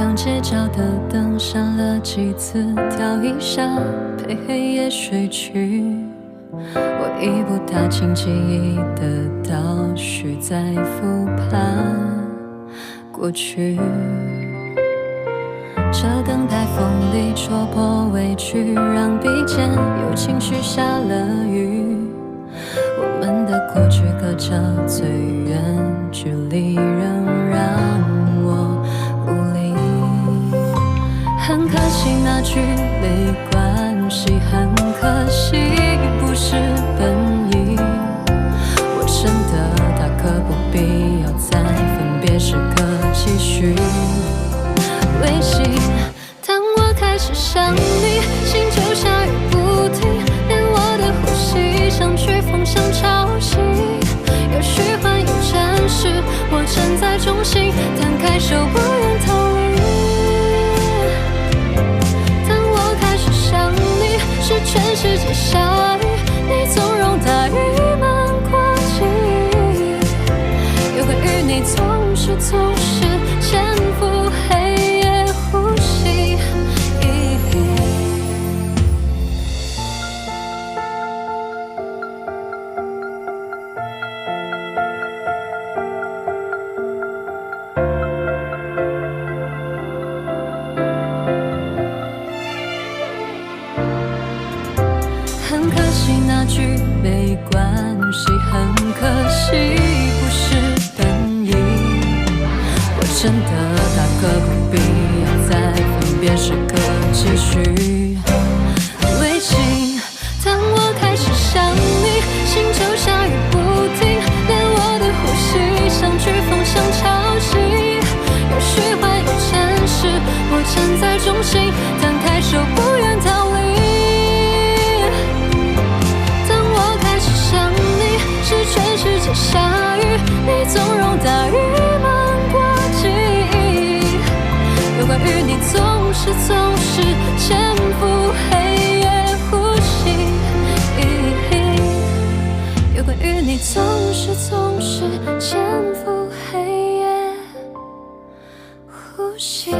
刚街角的灯闪了几次，跳一下陪黑夜睡去。我已不大清记忆的倒叙，在复盘过去。这等待风里戳破委屈，让笔尖有情绪下了雨。我们的过去隔着最远距离，仍让我无力。很可惜那句没关系，很可惜不是本意。我真的大可不必要在分别时刻继续维系。当我开始想你，心就下雨不停，连我的呼吸像飓风像潮汐。有虚幻有真实，我站在中心，摊开手不愿逃离。当我开始想你，是全世界下雨，你从容大雨漫过记忆。有关于你总是潜伏黑夜呼吸。很可惜那句没关系，很可惜不是本意。我真的大可不必要在分别时刻继续维系。当我开始想你，心就下雨不停，连我的呼吸像飓风像潮汐。有虚幻有真实，我站在中心，摊开手不愿逃离。全世界下雨，你纵容大雨漫过记忆。有关于你总是潜伏黑夜呼吸。有关于你总是潜伏黑夜呼吸。